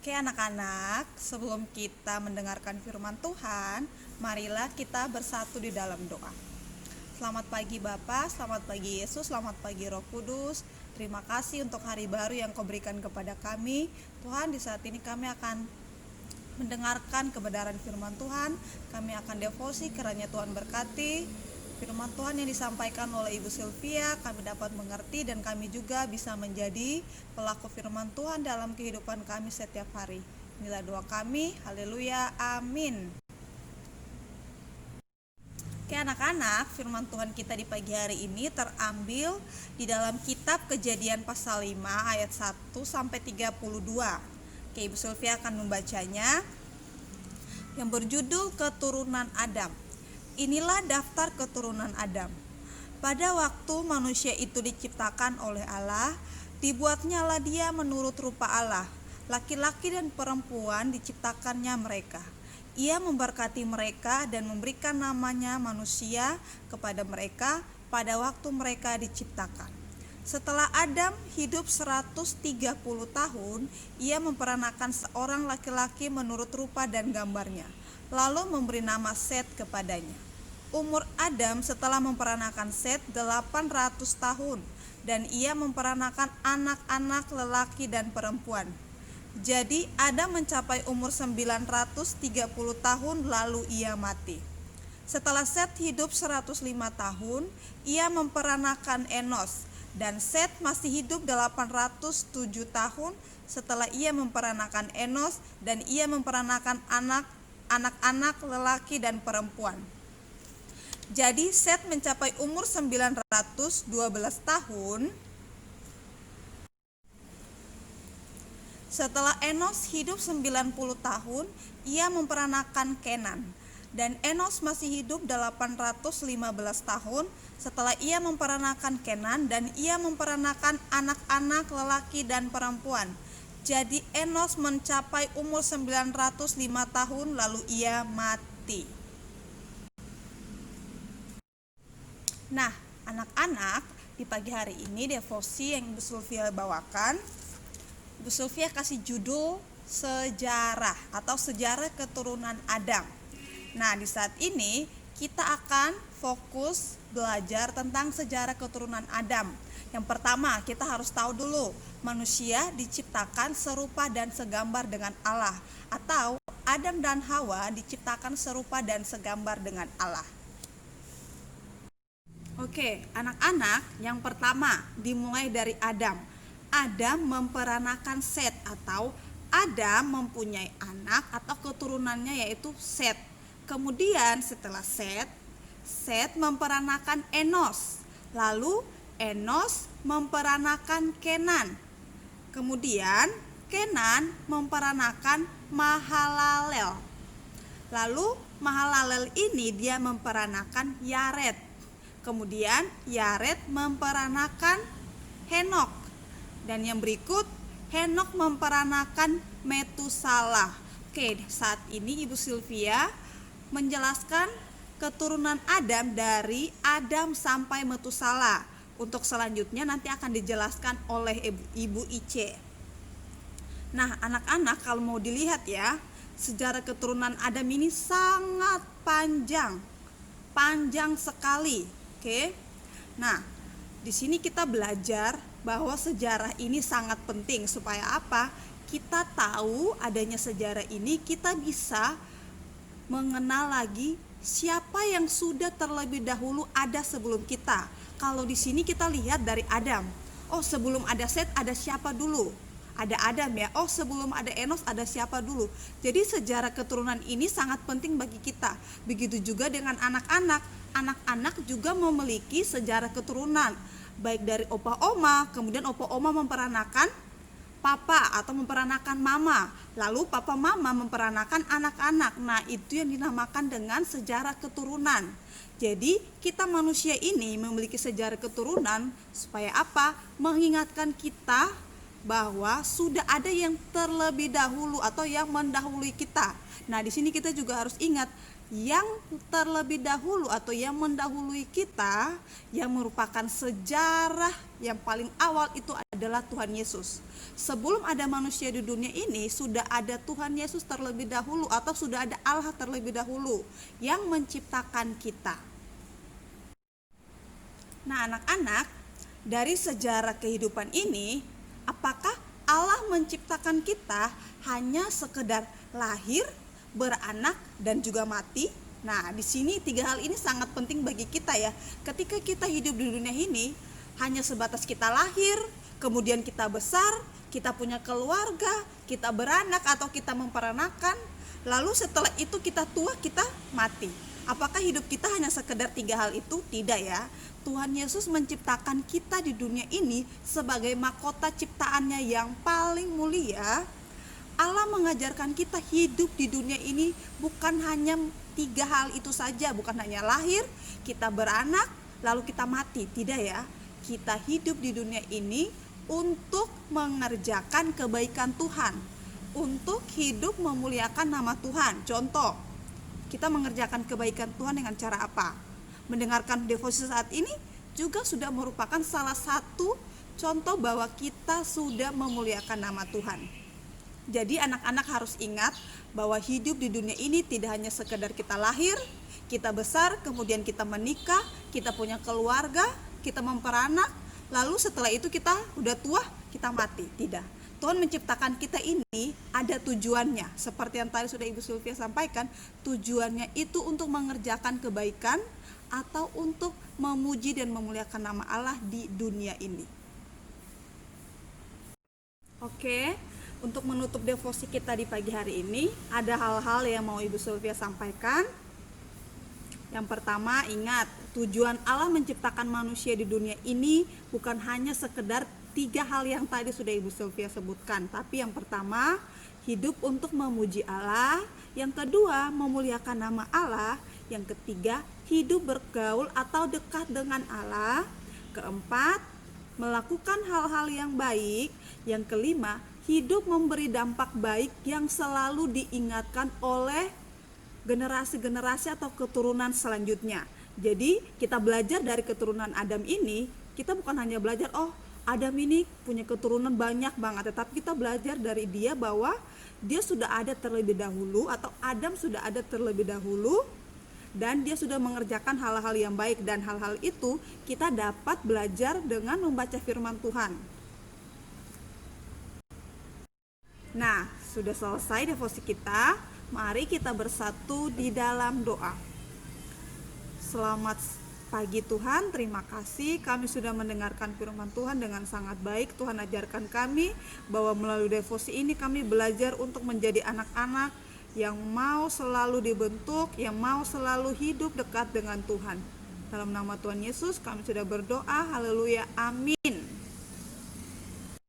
Oke anak-anak, sebelum kita mendengarkan firman Tuhan, marilah kita bersatu di dalam doa. Selamat pagi Bapa, selamat pagi Yesus, selamat pagi Roh Kudus. Terima kasih untuk hari baru yang Kau berikan kepada kami. Tuhan, di saat ini kami akan mendengarkan kebenaran firman Tuhan. Kami akan devosi, kiranya Tuhan berkati firman Tuhan yang disampaikan oleh Ibu Sylvia, kami dapat mengerti dan kami juga bisa menjadi pelaku firman Tuhan dalam kehidupan kami setiap hari. Inilah doa kami, haleluya, amin. Oke anak-anak, firman Tuhan kita di pagi hari ini terambil di dalam kitab Kejadian pasal 5 ayat 1 sampai 32. Oke, Ibu Sylvia akan membacanya, yang berjudul Keturunan Adam. Inilah daftar keturunan Adam. Pada waktu manusia itu diciptakan oleh Allah, dibuatnyalah dia menurut rupa Allah. Laki-laki dan perempuan diciptakannya mereka. Ia memberkati mereka dan memberikan namanya manusia kepada mereka pada waktu mereka diciptakan. Setelah Adam hidup 130 tahun, ia memperanakan seorang laki-laki menurut rupa dan gambarnya, lalu memberi nama Set kepadanya. Umur Adam setelah memperanakan Set 800 tahun, dan ia memperanakan anak-anak lelaki dan perempuan. Jadi Adam mencapai umur 930 tahun lalu ia mati. Setelah Set hidup 105 tahun, ia memperanakan Enos, dan Set masih hidup 807 tahun setelah ia memperanakan Enos, dan ia memperanakan anak-anak lelaki dan perempuan. Jadi Set mencapai umur 912 tahun setelah Enos hidup 90 tahun, ia memperanakan Kenan, dan Enos masih hidup 815 tahun setelah ia memperanakan Kenan, dan ia memperanakan anak-anak lelaki dan perempuan. Jadi Enos mencapai umur 905 tahun lalu ia mati. Nah, anak-anak, di pagi hari ini devosi yang Ibu Sylvia bawakan, Ibu Sylvia kasih judul sejarah atau sejarah keturunan Adam. Nah, di saat ini kita akan fokus belajar tentang sejarah keturunan Adam. Yang pertama, kita harus tahu dulu, manusia diciptakan serupa dan segambar dengan Allah, atau Adam dan Hawa diciptakan serupa dan segambar dengan Allah. Oke, anak-anak, yang pertama dimulai dari Adam. Adam memperanakan Set, atau Adam mempunyai anak atau keturunannya yaitu Set. Kemudian setelah Set memperanakan Enos. Lalu Enos memperanakan Kenan. Kemudian Kenan memperanakan Mahalalel. Lalu Mahalalel ini dia memperanakan Yared. Kemudian Yared memperanakan Henok. Dan yang berikut, Henok memperanakan Metusalah. Oke, saat ini Ibu Sylvia menjelaskan keturunan Adam dari Adam sampai Metusalah. Untuk selanjutnya nanti akan dijelaskan oleh Ibu Ice. Nah, anak-anak, kalau mau dilihat ya, sejarah keturunan Adam ini sangat panjang sekali. Oke. Nah, di sini kita belajar bahwa sejarah ini sangat penting supaya apa? Kita tahu adanya sejarah ini, kita bisa mengenal lagi siapa yang sudah terlebih dahulu ada sebelum kita. Kalau di sini kita lihat dari Adam. Oh, sebelum ada Set ada siapa dulu? Ada Adam ya. Oh, sebelum ada Enos ada siapa dulu? Jadi sejarah keturunan ini sangat penting bagi kita. Begitu juga dengan anak-anak. Anak-anak juga memiliki sejarah keturunan, baik dari opa oma, kemudian opa oma memperanakan papa atau memperanakan mama, lalu papa mama memperanakan anak-anak. Nah, itu yang dinamakan dengan sejarah keturunan. Jadi kita manusia ini memiliki sejarah keturunan supaya apa? Mengingatkan kita bahwa sudah ada yang terlebih dahulu atau yang mendahului kita. Nah, di sini kita juga harus ingat yang terlebih dahulu atau yang mendahului kita, yang merupakan sejarah yang paling awal itu adalah Tuhan Yesus. Sebelum ada manusia di dunia ini, sudah ada Tuhan Yesus terlebih dahulu, atau sudah ada Allah terlebih dahulu yang menciptakan kita. Nah, anak-anak, dari sejarah kehidupan ini, apakah Allah menciptakan kita hanya sekedar lahir, beranak, dan juga mati? Nah, di sini 3 hal ini sangat penting bagi kita ya. Ketika kita hidup di dunia ini, hanya sebatas kita lahir, kemudian kita besar, kita punya keluarga, kita beranak atau kita memperanakan, lalu setelah itu kita tua, kita mati. Apakah hidup kita hanya sekedar 3 hal itu? Tidak ya. Tuhan Yesus menciptakan kita di dunia ini sebagai mahkota ciptaannya yang paling mulia. Allah mengajarkan kita hidup di dunia ini bukan hanya 3 hal itu saja, bukan hanya lahir, kita beranak, lalu kita mati. Tidak ya. Kita hidup di dunia ini untuk mengerjakan kebaikan Tuhan, untuk hidup memuliakan nama Tuhan. Contoh, kita mengerjakan kebaikan Tuhan dengan cara apa? Mendengarkan devosi saat ini juga sudah merupakan salah satu contoh bahwa kita sudah memuliakan nama Tuhan. Jadi anak-anak harus ingat bahwa hidup di dunia ini tidak hanya sekedar kita lahir, kita besar, kemudian kita menikah, kita punya keluarga, kita memperanak, lalu setelah itu kita udah tua, kita mati. Tidak. Tuhan menciptakan kita ini ada tujuannya. Seperti yang tadi sudah Ibu Sylvia sampaikan, tujuannya itu untuk mengerjakan kebaikan atau untuk memuji dan memuliakan nama Allah di dunia ini. Oke, untuk menutup devosi kita di pagi hari ini, ada hal-hal yang mau Ibu Sylvia sampaikan. Yang pertama, ingat, tujuan Allah menciptakan manusia di dunia ini bukan hanya sekedar 3 hal yang tadi sudah Ibu Sylvia sebutkan, tapi yang pertama, hidup untuk memuji Allah, yang kedua, memuliakan nama Allah, yang ketiga, hidup bergaul atau dekat dengan Allah, keempat, melakukan hal-hal yang baik, yang kelima, hidup memberi dampak baik yang selalu diingatkan oleh generasi-generasi atau keturunan selanjutnya. Jadi kita belajar dari keturunan Adam ini, kita bukan hanya belajar, oh Adam ini punya keturunan banyak banget, tetapi kita belajar dari dia bahwa dia sudah ada terlebih dahulu, atau Adam sudah ada terlebih dahulu, dan dia sudah mengerjakan hal-hal yang baik, dan hal-hal itu kita dapat belajar dengan membaca firman Tuhan. Nah, sudah selesai devosi kita. Mari kita bersatu di dalam doa. Selamat pagi Tuhan, terima kasih kami sudah mendengarkan firman Tuhan dengan sangat baik. Tuhan ajarkan kami bahwa melalui devosi ini kami belajar untuk menjadi anak-anak yang mau selalu dibentuk, yang mau selalu hidup dekat dengan Tuhan. Dalam nama Tuhan Yesus kami sudah berdoa, haleluya, amin.